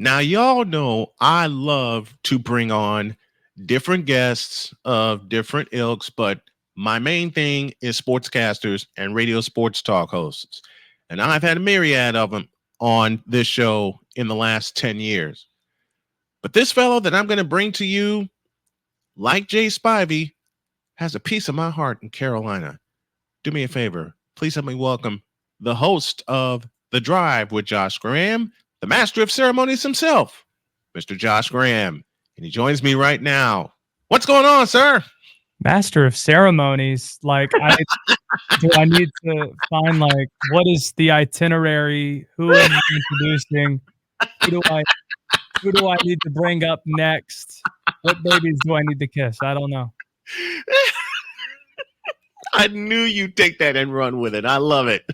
Now, y'all know I love to bring on different guests of different ilks, but my main thing is sportscasters and radio sports talk hosts. And I've had a myriad of them on this show in the last 10 years. But this fellow that I'm going to bring to you, like Jay Spivey, has a piece of my heart in Carolina. Do me a favor. Please help me welcome the host of The Drive with Josh Graham, the master of ceremonies himself, Mr. Josh Graham. And he joins me right now. What's going on, sir? Master of ceremonies. Do I need to find what is the itinerary? Who am I introducing? Who do I need to bring up next? What babies do I need to kiss? I don't know. I knew you'd take that and run with it. I love it.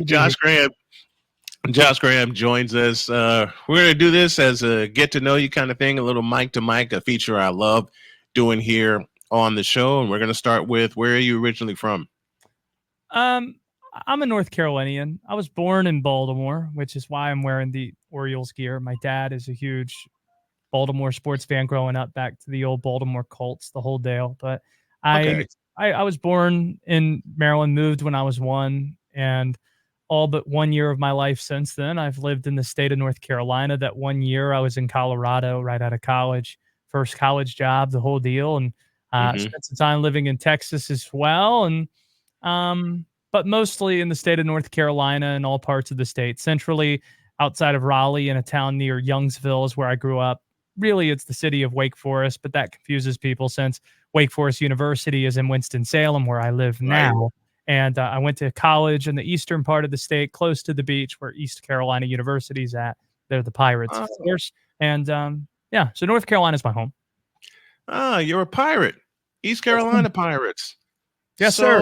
Josh Graham. Josh Graham joins us. We're going to do this as a get to know you kind of thing, a little mic to mic, a feature I love doing here on the show. And we're going to start with, where are you originally from? I'm a North Carolinian. I was born in Baltimore, which is why I'm wearing the Orioles gear. My dad is a huge Baltimore sports fan growing up, back to the old Baltimore Colts, the whole deal. But I was born in Maryland, moved when I was 1, and all but 1 year of my life since then, I've lived in the state of North Carolina. That 1 year I was in Colorado right out of college, first college job, the whole deal, and spent some time living in Texas as well. And but mostly in the state of North Carolina and all parts of the state. Centrally, outside of Raleigh, in a town near Youngsville is where I grew up. Really, it's the city of Wake Forest, but that confuses people since Wake Forest University is in Winston-Salem, where I live now. And I went to college in the eastern part of the state, close to the beach, where East Carolina University is at. They're the Pirates, of course. And so North Carolina is my home. Ah, you're a pirate. East Carolina Pirates. Yes, sir.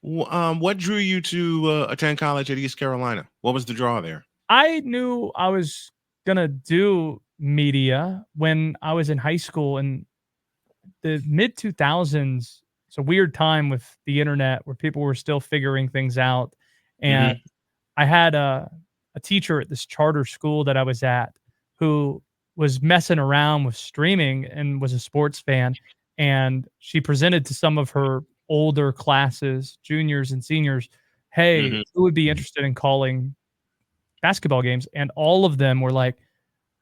What drew you to attend college at East Carolina? What was the draw there? I knew I was going to do media when I was in high school in the mid 2000s. It's a weird time with the internet where people were still figuring things out. And I had a teacher at this charter school that I was at who was messing around with streaming and was a sports fan. And she presented to some of her older classes, juniors and seniors, hey, who would be interested in calling basketball games? And all of them were like,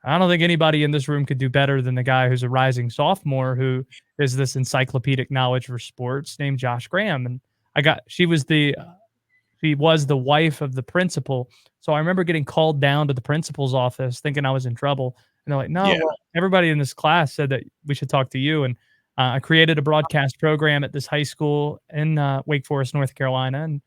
I don't think anybody in this room could do better than the guy who's a rising sophomore who is this encyclopedic knowledge for sports named Josh Graham. And she was the wife of the principal. So I remember getting called down to the principal's office thinking I was in trouble. And they're like, no, well, everybody in this class said that we should talk to you. And I created a broadcast program at this high school in Wake Forest, North Carolina, and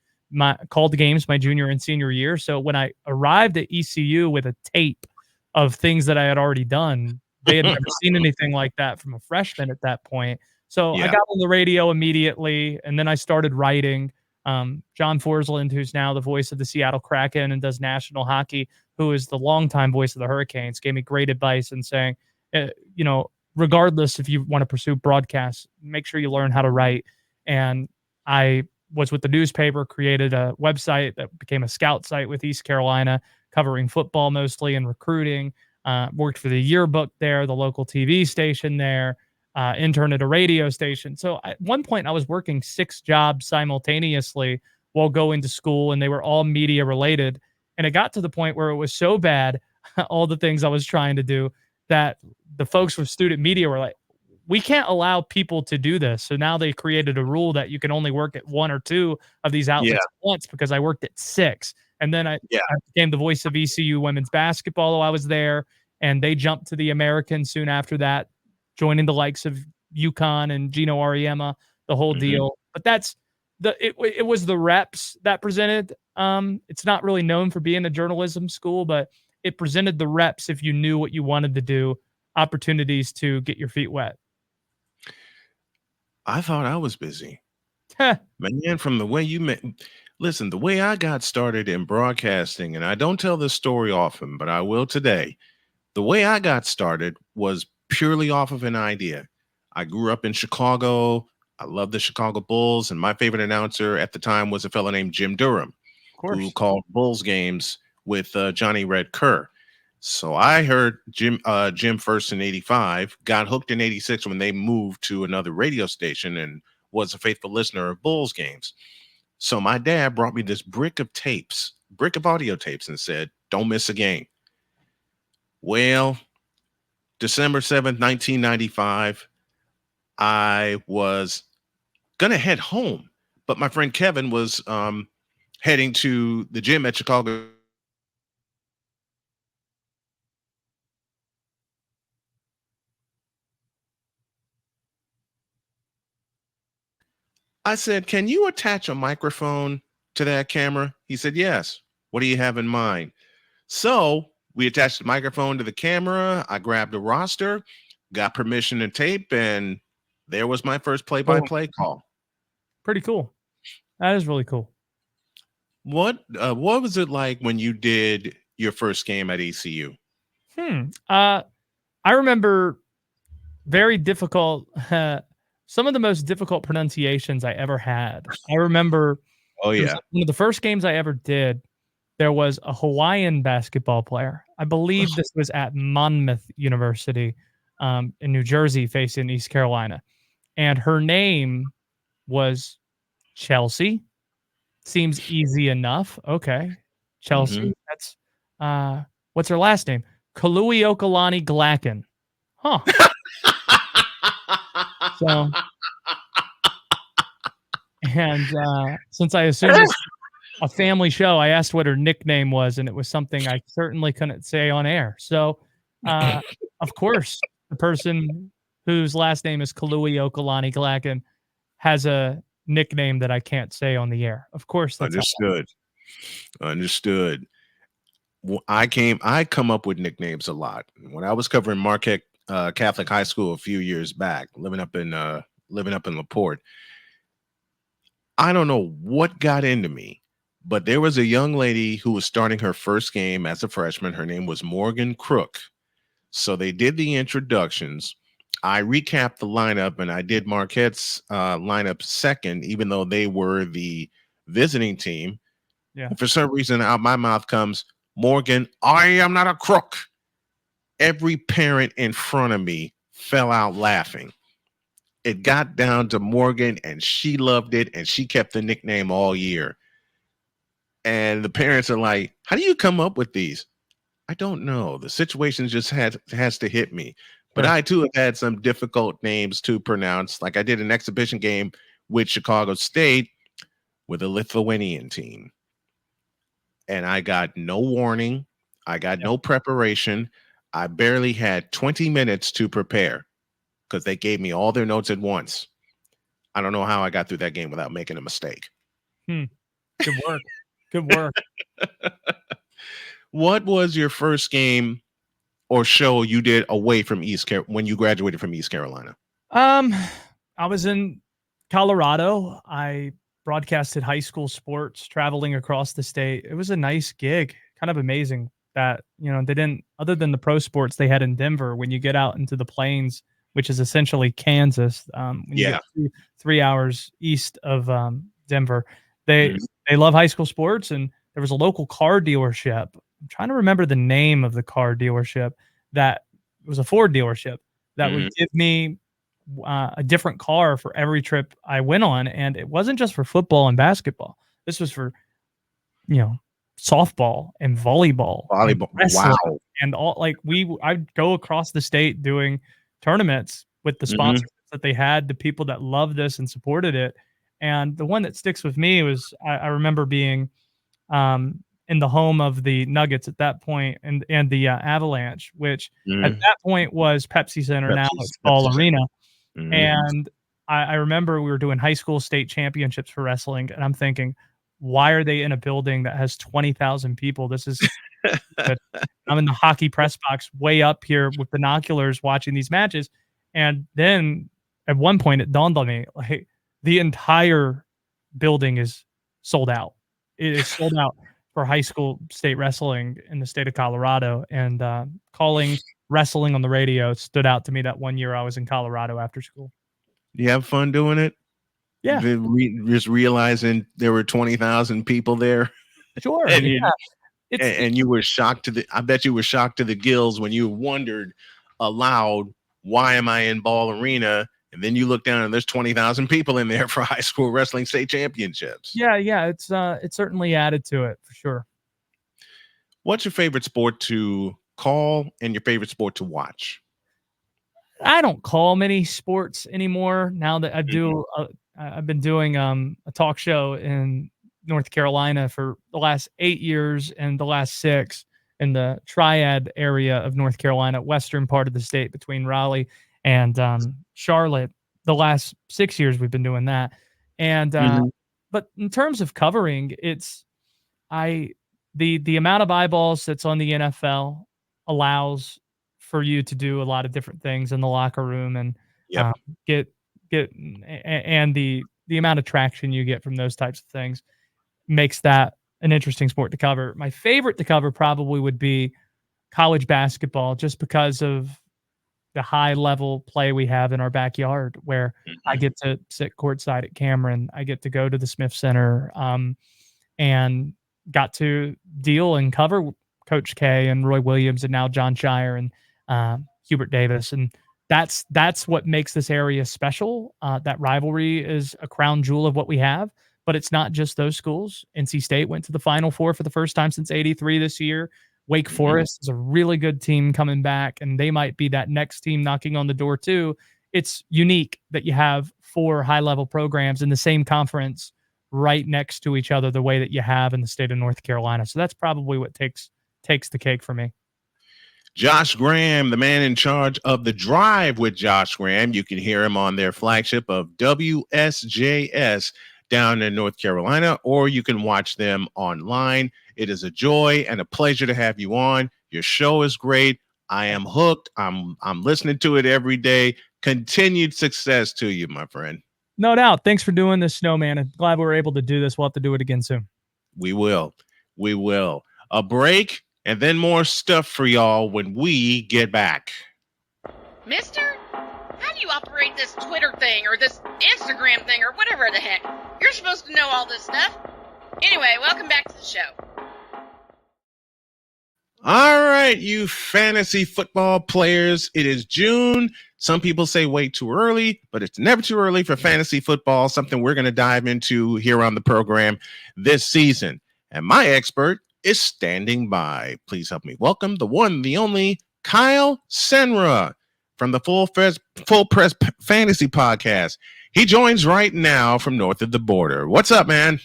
called the games my junior and senior year. So when I arrived at ECU with a tape of things that I had already done, they had never seen anything like that from a freshman at that point. So I got on the radio immediately, and then I started writing. John Forsland, who's now the voice of the Seattle Kraken and does national hockey, who is the longtime voice of the Hurricanes, gave me great advice in saying, regardless if you want to pursue broadcasts, make sure you learn how to write. And I was with the newspaper, created a website that became a scout site with East Carolina, covering football mostly and recruiting. Worked for the yearbook there, the local TV station there, interned at a radio station. So at one point I was working 6 jobs simultaneously while going to school, and they were all media related. And it got to the point where it was so bad, all the things I was trying to do, that the folks with student media were like, we can't allow people to do this. So now they created a rule that you can only work at 1 or 2 of these outlets at once, because I worked at 6. And then I became the voice of ECU women's basketball while I was there. And they jumped to the American soon after that, joining the likes of UConn and Gino Auriemma, the whole deal. But it was the reps that presented. It's not really known for being a journalism school, but it presented the reps if you knew what you wanted to do, opportunities to get your feet wet. I thought I was busy. Man, from the way you met. Listen, the way I got started in broadcasting, and I don't tell this story often, but I will today. The way I got started was purely off of an idea. I grew up in Chicago. I love the Chicago Bulls, and my favorite announcer at the time was a fellow named Jim Durham, who called Bulls games with Johnny Red Kerr. So I heard Jim first in '85, got hooked in '86 when they moved to another radio station, and was a faithful listener of Bulls games. So my dad brought me this brick of audio tapes, and said, "Don't miss a game." Well, December 7th, 1995, I was gonna head home, but my friend Kevin was heading to the gym at Chicago. I said, "Can you attach a microphone to that camera?" He said, "Yes. What do you have in mind?" So we attached the microphone to the camera. I grabbed a roster, got permission to tape, and there was my first play-by-play call. Pretty cool. That is really cool. What was it like when you did your first game at ECU? I remember very difficult. Some of the most difficult pronunciations I ever had. I remember. Oh It was yeah. one of the first games I ever did. There was a Hawaiian basketball player. I believe this was at Monmouth University in New Jersey, facing East Carolina, and her name was Chelsea. Seems easy enough. Okay, Chelsea. That's what's her last name? Kaluiokalani Glacken. Huh. So, and since I assumed this a family show, I asked what her nickname was, and it was something I certainly couldn't say on air. So, of course, the person whose last name is Kaluiokalani Glacken has a nickname that I can't say on the air. Of course, that's Understood. I come up with nicknames a lot. When I was covering Marquette Catholic High School a few years back, living up in LaPorte, I don't know what got into me, but there was a young lady who was starting her first game as a freshman. Her name was Morgan Crook. So they did the introductions. I recapped the lineup, and I did Marquette's lineup second, even though they were the visiting team. Yeah. And for some reason, out my mouth comes, "Morgan, I am not a crook." Every parent in front of me fell out laughing. It got down to Morgan, and she loved it, and she kept the nickname all year. And the parents are like, "How do you come up with these?" I don't know. The situation just has to hit me. But Sure. I too have had some difficult names to pronounce. Like I did an exhibition game with Chicago State with a Lithuanian team. And I got no warning. I got no preparation. I barely had 20 minutes to prepare because they gave me all their notes at once. I don't know how I got through that game without making a mistake. Good work. Good work. What was your first game or show you did away from when you graduated from East Carolina? I was in Colorado. I broadcasted high school sports, traveling across the state. It was a nice gig. Kind of amazing that, they didn't, other than the pro sports they had in Denver, when you get out into the plains, which is essentially Kansas, when you get 3 hours east of Denver, they love high school sports. And there was a local car dealership. I'm trying to remember the name of the car dealership. That it was a Ford dealership that would give me a different car for every trip I went on. And it wasn't just for football and basketball. This was for, softball and volleyball. And wrestling, wow. And all, like, I'd go across the state doing tournaments with the sponsors that they had, the people that loved this and supported it. And the one that sticks with me was I remember being in the home of the Nuggets at that point, and the Avalanche, which at that point was Pepsi Center. Now it's Ball Arena. And I remember we were doing high school state championships for wrestling, and I'm thinking, why are they in a building that has 20,000 people? This is good. I'm in the hockey press box way up here with binoculars watching these matches. And then at one point it dawned on me, like, the entire building is sold out. It is sold out for high school state wrestling in the state of Colorado. And calling wrestling on the radio stood out to me that one year I was in Colorado after school. You have fun doing it? Yeah. Just realizing there were 20,000 people there. Sure. And yeah. And you were shocked I bet you were shocked to the gills when you wondered aloud, why am I in Ball Arena? And then you look down and there's 20,000 people in there for high school wrestling state championships. Yeah, it's certainly added to it for sure. What's your favorite sport to call and your favorite sport to watch? I don't call many sports anymore now that I've been doing a talk show in North Carolina for the last 8 years and the last 6 in the Triad area of North Carolina, western part of the state between Raleigh and Charlotte. The last 6 years we've been doing that. And but in terms of covering, the amount of eyeballs that's on the NFL allows for you to do a lot of different things in the locker room and get and the amount of traction you get from those types of things makes that an interesting sport to cover. My favorite to cover probably would be college basketball, just because of the high level play we have in our backyard, where I get to sit courtside at Cameron. I get to go to the Smith Center, and got to deal and cover Coach K and Roy Williams and now John Shire and Hubert Davis. And that's what makes this area special. That rivalry is a crown jewel of what we have, but it's not just those schools. NC State went to the Final Four for the first time since '83 this year. Wake Forest is a really good team coming back, and they might be that next team knocking on the door too. It's unique that you have 4 high-level programs in the same conference right next to each other the way that you have in the state of North Carolina. So that's probably what takes the cake for me. Josh Graham, the man in charge of The Drive with Josh Graham. You can hear him on their flagship of WSJS down in North Carolina, or you can watch them online. It is a joy and a pleasure to have you on. Your show is great. I am hooked. I'm listening to it every day. Continued success to you, my friend. No doubt. Thanks for doing this, Snowman. I'm glad we were able to do this. We'll have to do it again soon. We will. A break and then more stuff for y'all when we get back. Mister, how do you operate this Twitter thing or this Instagram thing or whatever the heck? You're supposed to know all this stuff. Anyway, welcome back to the show. All right, you fantasy football players. It is June. Some people say way too early, but it's never too early for fantasy football, something we're going to dive into here on the program this season. And my expert is standing by. Please help me welcome the one, the only, Kyle Senra from the Full Press Fantasy Podcast. He joins right now from north of the border. What's up, man?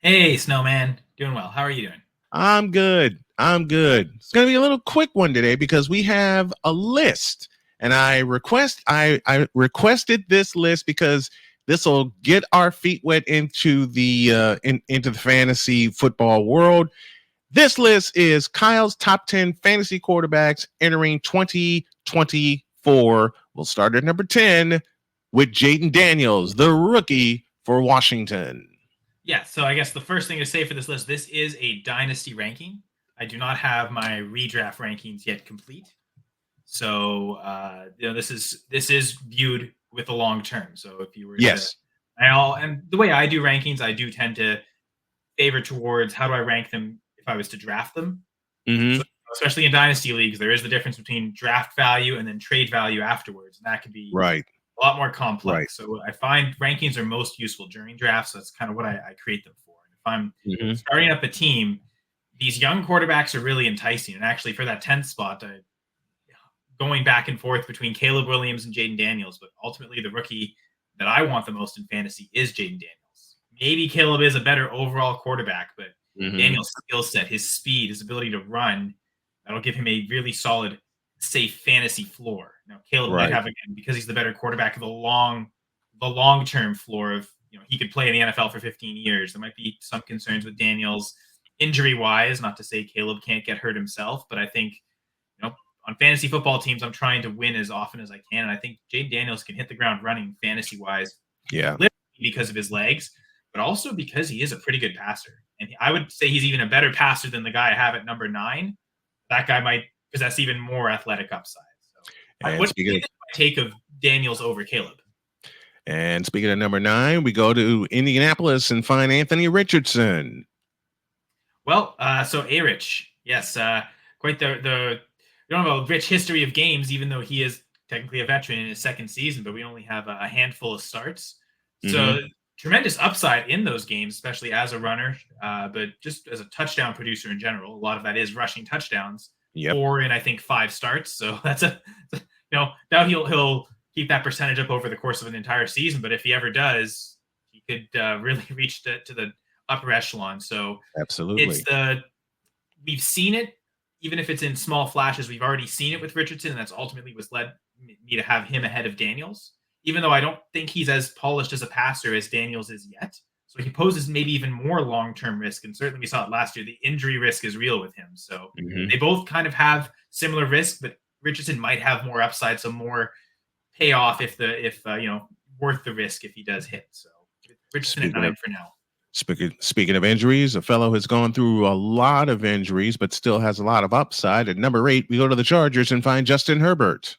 Hey, Snowman. Doing well. How are you doing? I'm good. It's going to be a little quick one today because we have a list, and I requested this list because this will get our feet wet into the into the fantasy football world. This list is Kyle's top 10 fantasy quarterbacks entering 2024. We'll start at number 10 with Jayden Daniels, the rookie for Washington. Yeah, so I guess the first thing to say for this list, this is a dynasty ranking. I do not have my redraft rankings yet complete. So, this is viewed with the long term. So if you were and the way I do rankings, I do tend to favor towards how do I rank them if I was to draft them. So, especially in dynasty leagues, there is the difference between draft value and then trade value afterwards. And that could be a lot more complex. Right. So I find rankings are most useful during drafts. So that's kind of what I create them for. If I'm starting up a team, these young quarterbacks are really enticing. And actually for that 10th spot, going back and forth between Caleb Williams and Jayden Daniels, but ultimately the rookie that I want the most in fantasy is Jayden Daniels. Maybe Caleb is a better overall quarterback, but Daniels' skill set, his speed, his ability to run, that'll give him a really solid, safe fantasy floor. Now, Caleb might have, again, because he's the better quarterback, the long-term floor of, he could play in the NFL for 15 years. There might be some concerns with Daniels injury-wise, not to say Caleb can't get hurt himself, but I think, on fantasy football teams, I'm trying to win as often as I can. And I think Jayden Daniels can hit the ground running fantasy-wise. Literally because of his legs, but also because he is a pretty good passer. And I would say he's even a better passer than the guy I have at number 9. That guy might possess even more athletic upside. So what do you think is my take of Daniels over Caleb? And speaking of number 9, we go to Indianapolis and find Anthony Richardson. Well, so A-Rich, yes, quite we don't have a rich history of games, even though he is technically a veteran in his second season, but we only have a handful of starts. So tremendous upside in those games, especially as a runner, but just as a touchdown producer in general. A lot of that is rushing touchdowns. Yep. 4 in I think 5 starts. So that's doubt he'll keep that percentage up over the course of an entire season. But if he ever does, he could really reach to the upper echelon. So Absolutely. We've seen it, even if it's in small flashes. We've already seen it with Richardson, and that's ultimately what's led me to have him ahead of Daniels, even though I don't think he's as polished as a passer as Daniels is yet. So he poses maybe even more long-term risk. And certainly we saw it last year. The injury risk is real with him. So they both kind of have similar risk, but Richardson might have more upside, so more payoff if worth the risk if he does hit. So Richardson at 9 for now. Speaking of injuries, a fellow has gone through a lot of injuries, but still has a lot of upside. At number 8, we go to the Chargers and find Justin Herbert.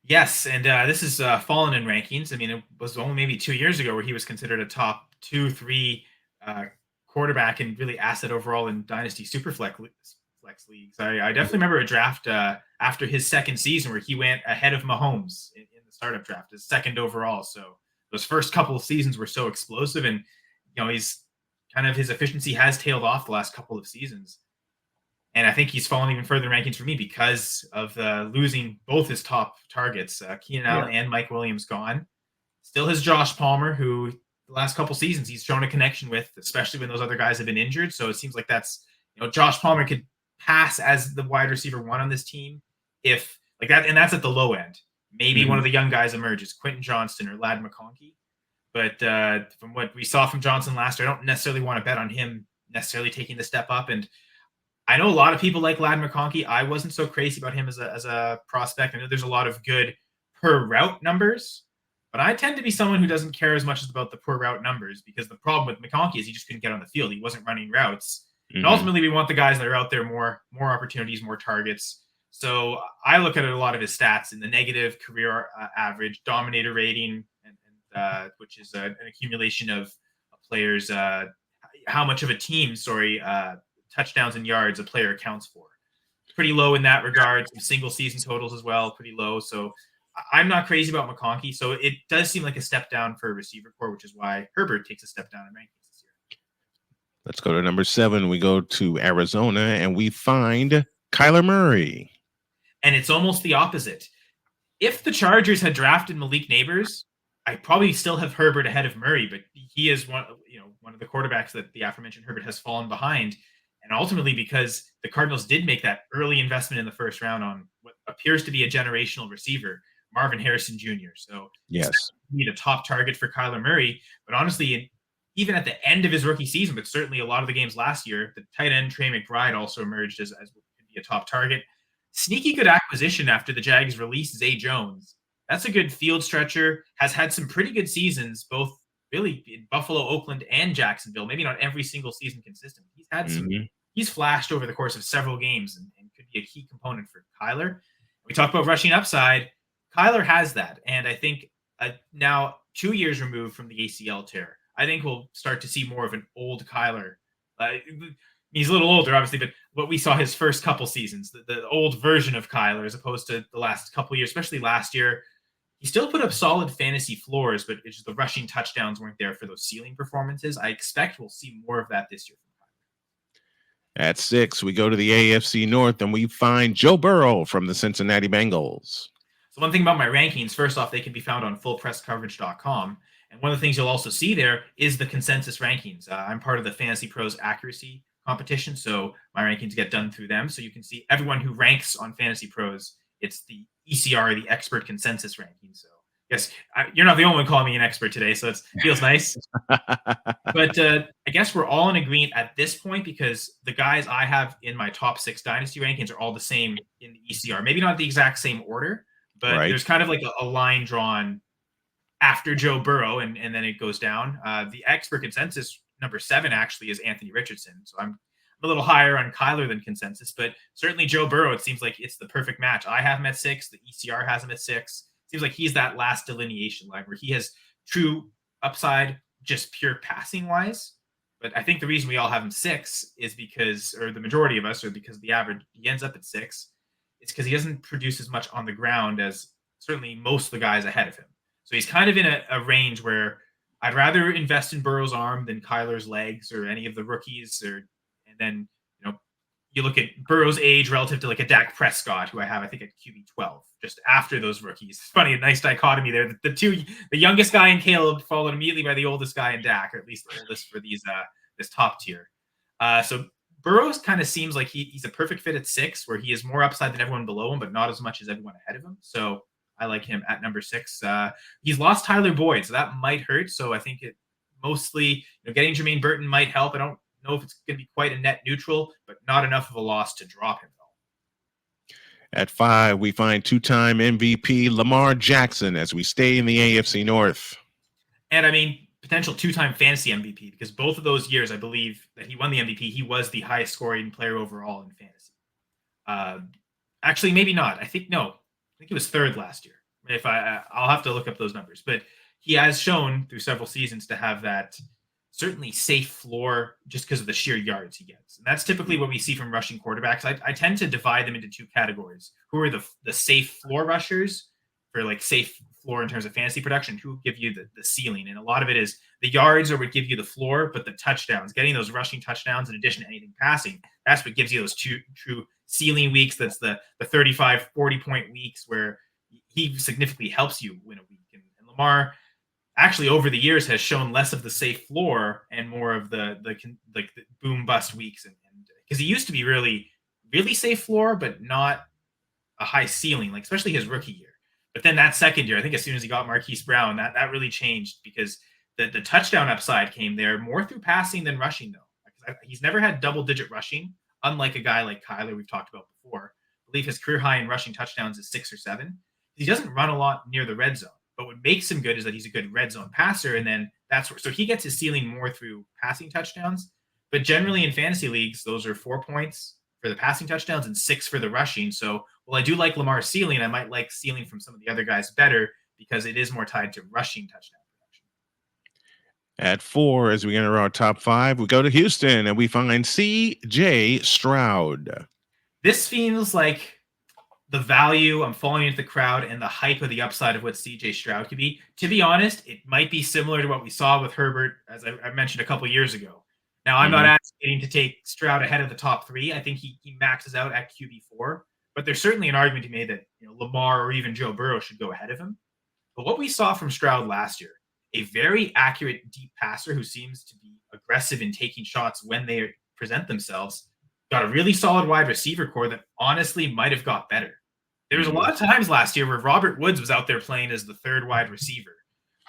Yes, and this is fallen in rankings. I mean, it was only maybe 2 years ago where he was considered a top 2-3 quarterback and really asset overall in Dynasty Superflex leagues. I definitely remember a draft after his second season where he went ahead of Mahomes in the startup draft, as second overall. So those first couple of seasons were so explosive, and his efficiency has tailed off the last couple of seasons. And I think he's fallen even further in rankings for me because of losing both his top targets, Keenan Allen and Mike Williams gone. Still has Josh Palmer, who the last couple seasons he's shown a connection with, especially when those other guys have been injured. So it seems like that's, Josh Palmer could pass as the wide receiver 1 on this team if like that. And that's at the low end. Maybe one of the young guys emerges, Quentin Johnston or Ladd McConkey. But from what we saw from Johnson last year, I don't necessarily want to bet on him necessarily taking the step up. And I know a lot of people like Ladd McConkey. I wasn't so crazy about him as a prospect. I know there's a lot of good per route numbers, but I tend to be someone who doesn't care as much about the per route numbers, because the problem with McConkey is he just couldn't get on the field. He wasn't running routes. And ultimately, we want the guys that are out there more opportunities, more targets. So I look at a lot of his stats in the negative career average, dominator rating, which is an accumulation of players, how much of a team, touchdowns and yards a player accounts for. Pretty low in that regard. Some single season totals as well, pretty low. So I'm not crazy about McConkey. So it does seem like a step down for a receiver core, which is why Herbert takes a step down in rankings this year. Let's go to number 7. We go to Arizona and we find Kyler Murray. And it's almost the opposite. If the Chargers had drafted Malik Neighbors, I probably still have Herbert ahead of Murray, but he is one of the quarterbacks that the aforementioned Herbert has fallen behind. And ultimately, because the Cardinals did make that early investment in the first round on what appears to be a generational receiver, Marvin Harrison Jr. So yes, be the top target for Kyler Murray. But honestly, even at the end of his rookie season, but certainly a lot of the games last year, the tight end Trey McBride also emerged as could be a top target. Sneaky good acquisition after the Jags released Zay Jones. That's a good field stretcher, has had some pretty good seasons, both really in Buffalo, Oakland, and Jacksonville. Maybe not every single season consistent. He's had some, he's flashed over the course of several games and could be a key component for Kyler. We talk about rushing upside. Kyler has that. And I think now 2 years removed from the ACL tear, I think we'll start to see more of an old Kyler. He's a little older, obviously, but what we saw his first couple seasons, the old version of Kyler, as opposed to the last couple years, especially last year. He still put up solid fantasy floors, but it's just the rushing touchdowns weren't there for those ceiling performances. I expect we'll see more of that this year from Kyler. At 6, we go to the AFC North and we find Joe Burrow from the Cincinnati Bengals. So one thing about my rankings, first off, they can be found on fullpresscoverage.com. And one of the things you'll also see there is the consensus rankings. I'm part of the Fantasy Pros Accuracy competition, so my rankings get done through them. So you can see everyone who ranks on Fantasy Pros. It's the ECR, the expert consensus ranking. So yes, you're not the only one calling me an expert today, so it feels nice. But I guess we're all in agreement at this point, because the guys I have in my top 6 dynasty rankings are all the same in the ECR. Maybe not the exact same order, but there's kind of like a line drawn after Joe Burrow, and then it goes down. The expert consensus number 7 actually is Anthony Richardson. So I'm a little higher on Kyler than consensus, but certainly Joe Burrow, it seems like it's the perfect match. I have him at 6. The ECR has him at 6. It seems like he's that last delineation line where he has true upside, just pure passing wise. But I think the reason we all have him 6 is because, or the majority of us, or because the average, he ends up at 6. It's because he doesn't produce as much on the ground as certainly most of the guys ahead of him. So he's kind of in a range where I'd rather invest in Burrow's arm than Kyler's legs or any of the rookies. And then, you look at Burrow's age relative to like a Dak Prescott, who I have, I think, at QB 12, just after those rookies. It's funny, a nice dichotomy there. The youngest guy in Caleb followed immediately by the oldest guy in Dak, or at least the oldest for this top tier. So Burrows kind of seems like he's a perfect fit at 6, where he is more upside than everyone below him, but not as much as everyone ahead of him. So I like him at number 6. He's lost Tyler Boyd, so that might hurt. So I think it mostly, getting Jermaine Burton might help. I don't know if it's going to be quite a net neutral, but not enough of a loss to drop him though. At 5, we find 2-time MVP Lamar Jackson as we stay in the AFC North. And I mean, potential 2-time fantasy MVP, because both of those years, I believe that he won the MVP. He was the highest scoring player overall in fantasy. Actually, maybe not. I think he was 3rd last year. I'll have to look up those numbers, but he has shown through several seasons to have that certainly safe floor just because of the sheer yards he gets. And that's typically what we see from rushing quarterbacks. I tend to divide them into 2 categories. Who are the safe floor rushers for like safe floor in terms of fantasy production, who give you the ceiling. And a lot of it is the yards are what give you the floor, but the touchdowns, getting those rushing touchdowns in addition to anything passing, that's what gives you those true ceiling weeks. That's the 35, 40-point weeks where he significantly helps you win a week. And Lamar actually over the years has shown less of the safe floor and more of the boom bust weeks. And because he used to be really, really safe floor, but not a high ceiling, like especially his rookie year. But then that second year, I think as soon as he got Marquise Brown, that really changed because the touchdown upside came there more through passing than rushing though. He's never had double-digit rushing, unlike a guy like Kyler we've talked about before. I believe his career high in rushing touchdowns is 6 or 7. He doesn't run a lot near the red zone. But what makes him good is that he's a good red zone passer. And then so he gets his ceiling more through passing touchdowns. But generally in fantasy leagues, those are 4 points for the passing touchdowns and 6 for the rushing. So while I do like Lamar's ceiling, I might like ceiling from some of the other guys better because it is more tied to rushing touchdown production. At 4, as we enter our top 5, we go to Houston and we find C.J. Stroud. This feels like the value, I'm falling into the crowd, and the hype of the upside of what C.J. Stroud could be. To be honest, it might be similar to what we saw with Herbert, as I mentioned a couple years ago. Now, I'm not advocating to take Stroud ahead of the top 3. I think he maxes out at QB4, but there's certainly an argument to be made that Lamar or even Joe Burrow should go ahead of him. But what we saw from Stroud last year, a very accurate deep passer who seems to be aggressive in taking shots when they present themselves, got a really solid wide receiver core that honestly might have got better. There was a lot of times last year where Robert Woods was out there playing as the 3rd wide receiver.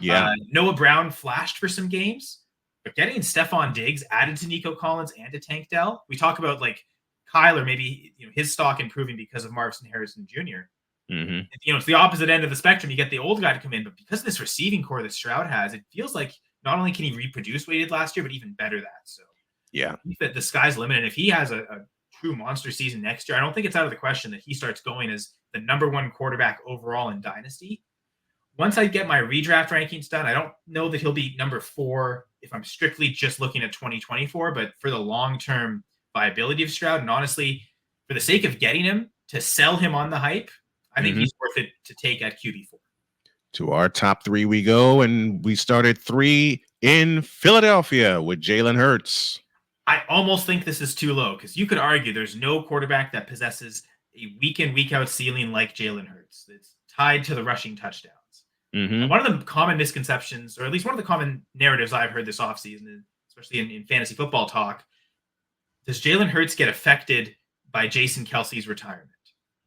Yeah. Noah Brown flashed for some games, but getting Stephon Diggs added to Nico Collins and to Tank Dell. We talk about like Kyler, maybe his stock improving because of Marvin Harrison Jr. Mm-hmm. It's the opposite end of the spectrum. You get the old guy to come in, but because of this receiving core that Stroud has, it feels like not only can he reproduce what he did last year, but even better that. So yeah, I think that the sky's the limit. And if he has a true monster season next year, I don't think it's out of the question that he starts going as the number 1 quarterback overall in Dynasty. Once I get my redraft rankings done, I don't know that he'll be number 4 if I'm strictly just looking at 2024, but for the long-term viability of Stroud, and honestly, for the sake of getting him, to sell him on the hype, I think he's worth it to take at QB4. To our top 3 we go, and we start at 3 in Philadelphia with Jalen Hurts. I almost think this is too low because you could argue there's no quarterback that possesses a week in, week out ceiling like Jalen Hurts. It's tied to the rushing touchdowns. Mm-hmm. One of the common misconceptions, or at least one of the common narratives I've heard this offseason, especially in fantasy football talk, does Jalen Hurts get affected by Jason Kelce's retirement?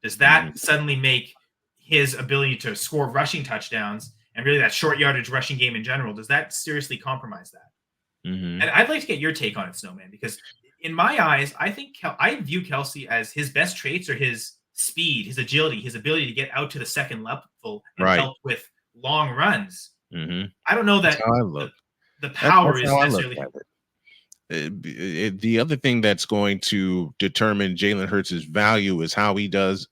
Does that suddenly make his ability to score rushing touchdowns and really that short yardage rushing game in general, does that seriously compromise that? Mm-hmm. And I'd like to get your take on it, Snowman, because in my eyes, I think I view Kelce as his best traits are his speed, his agility, his ability to get out to the second level and help with long runs. Mm-hmm. I don't know that the power is necessarily. The other thing that's going to determine Jalen Hurts' value is how he does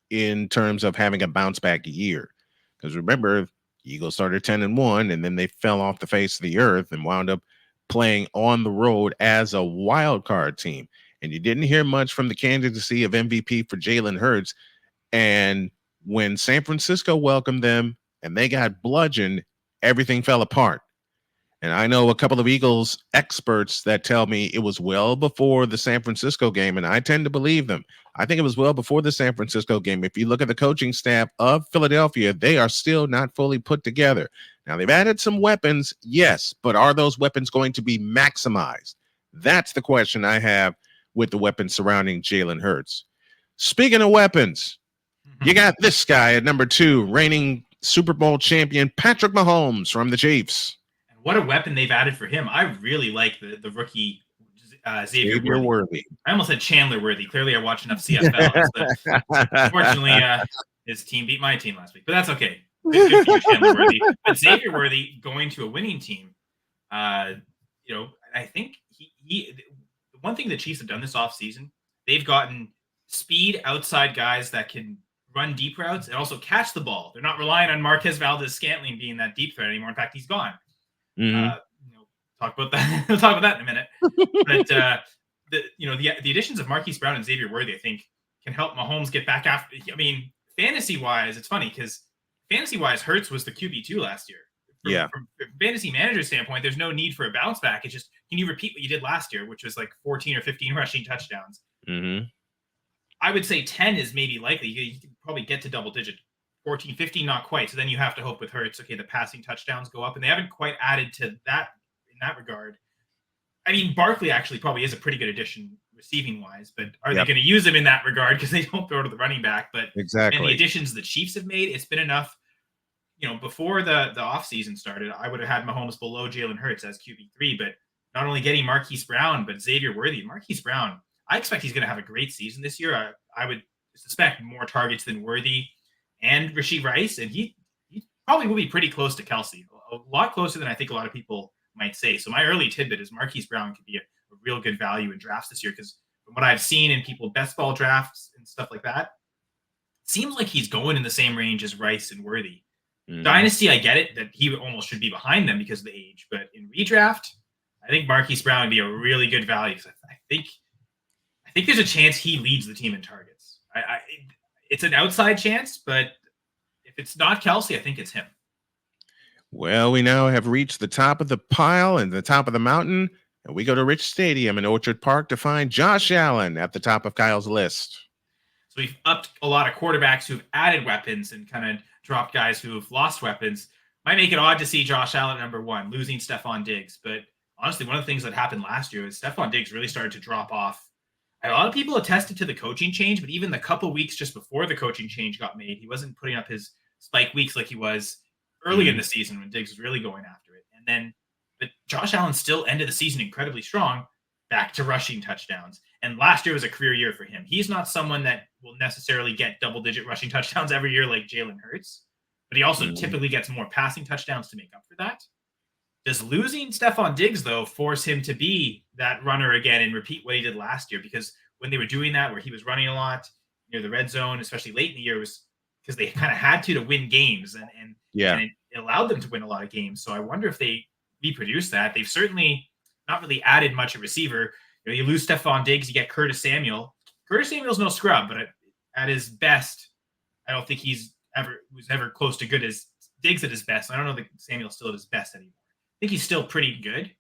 in terms of having a bounce back year. Because remember, Eagles started 10-1, and then they fell off the face of the earth and wound up playing on the road as a wild card team. And you didn't hear much from the candidacy of MVP for Jalen Hurts. And when San Francisco welcomed them and they got bludgeoned, everything fell apart. And I know a couple of Eagles experts that tell me it was well before the San Francisco game, and I tend to believe them. I think it was well before the San Francisco game. If you look at the coaching staff of Philadelphia, they are still not fully put together. Now, they've added some weapons, yes, but are those weapons going to be maximized? That's the question I have with the weapons surrounding Jalen Hurts. Speaking of weapons, you got this guy at number 2, reigning Super Bowl champion Patrick Mahomes from the Chiefs. What a weapon they've added for him. I really like the rookie Xavier Worthy. I almost said Chandler Worthy. Clearly, I watch enough CFL. Unfortunately, his team beat my team last week, but that's okay. Good for you, Chandler Worthy. But Xavier Worthy going to a winning team, I think the one thing the Chiefs have done this offseason, they've gotten speed outside guys that can run deep routes and also catch the ball. They're not relying on Marquez Valdes-Scantling being that deep threat anymore. In fact, he's gone. Talk about that. We'll talk about that in a minute. But the additions of Marquise Brown and Xavier Worthy, I think, can help Mahomes get back after. I mean, fantasy wise, it's funny because fantasy wise, Hurts was the QB2 last year. From fantasy manager standpoint, there's no need for a bounce back. It's just, can you repeat what you did last year, which was like 14 or 15 rushing touchdowns? I would say 10 is maybe likely. You can probably get to double digit. 14, 15, not quite. So then you have to hope with Hurts, okay, the passing touchdowns go up, and they haven't quite added to that in that regard. I mean, Barkley actually probably is a pretty good addition receiving wise, but are they going to use him in that regard because they don't throw to the running back? But exactly, and the additions the Chiefs have made, it's been enough. Before the offseason started, I would have had Mahomes below Jalen Hurts as QB3, but not only getting Marquise Brown, but Xavier Worthy. Marquise Brown, I expect he's going to have a great season this year. I would suspect more targets than Worthy and Rashee Rice, and he probably will be pretty close to Kelsey, a lot closer than I think a lot of people might say. So my early tidbit is Marquise Brown could be a real good value in drafts this year, because from what I've seen in people best ball drafts and stuff like that, it seems like he's going in the same range as Rice and Worthy. Dynasty, I get it that he almost should be behind them because of the age, but in redraft, I think Marquise Brown would be a really good value. I think there's a chance he leads the team in targets. It's an outside chance, but if it's not Kelsey, I think it's him. Well, we now have reached the top of the pile and the top of the mountain, and we go to Rich Stadium in Orchard Park to find Josh Allen at the top of Kyle's list. So we've upped a lot of quarterbacks who've added weapons and kind of dropped guys who have lost weapons. Might make it odd to see Josh Allen number 1, losing Stephon Diggs. But honestly, one of the things that happened last year is Stephon Diggs really started to drop off. A lot of people attested to the coaching change, but even the couple weeks just before the coaching change got made, he wasn't putting up his spike weeks like he was early in the season when Diggs was really going after it. But Josh Allen still ended the season incredibly strong, back to rushing touchdowns. And last year was a career year for him. He's not someone that will necessarily get double-digit rushing touchdowns every year like Jalen Hurts, but he also typically gets more passing touchdowns to make up for that. Does losing Stephon Diggs, though, force him to be that runner again and repeat what he did last year? Because when they were doing that, where he was running a lot near the red zone, especially late in the year, was because they kind of had to win games, and it allowed them to win a lot of games. So I wonder if they reproduce that. They've certainly not really added much at receiver. You lose Stephon Diggs, you get Curtis Samuel. Curtis Samuel's no scrub, but at his best, I don't think was ever close to good as Diggs at his best. I don't know that Samuel's still at his best anymore. I think he's still pretty good.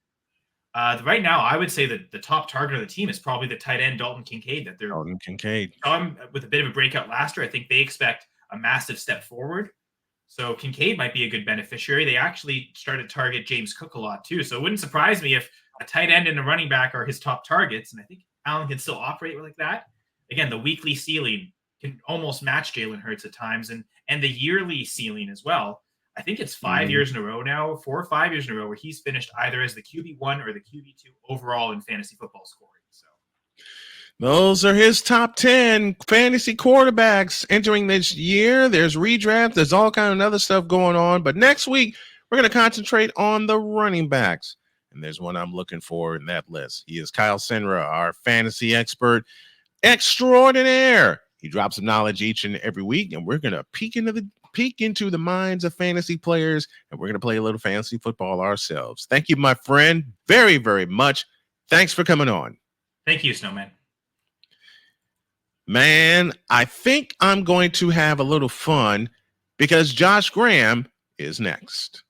Right now, I would say that the top target of the team is probably the tight end Dalton Kincaid. Dalton Kincaid. With a bit of a breakout last year, I think they expect a massive step forward. So Kincaid might be a good beneficiary. They actually started to target James Cook a lot too. So it wouldn't surprise me if a tight end and a running back are his top targets. And I think Allen can still operate like that. Again, the weekly ceiling can almost match Jalen Hurts at times, and the yearly ceiling as well. I think it's 5 years in a row now, 4 or 5 years in a row, where he's finished either as the QB1 or the QB2 overall in fantasy football scoring. So those are his top 10 fantasy quarterbacks entering this year. There's redraft. There's all kind of other stuff going on. But next week, we're going to concentrate on the running backs. And there's one I'm looking for in that list. He is Kyle Senra, our fantasy expert extraordinaire. He drops some knowledge each and every week, and we're going to peek into the peek into the minds of fantasy players, and we're going to play a little fantasy football ourselves. Thank you, my friend, very, very much. Thanks for coming on. Thank you, Snowman. Man, I think I'm going to have a little fun because Josh Graham is next.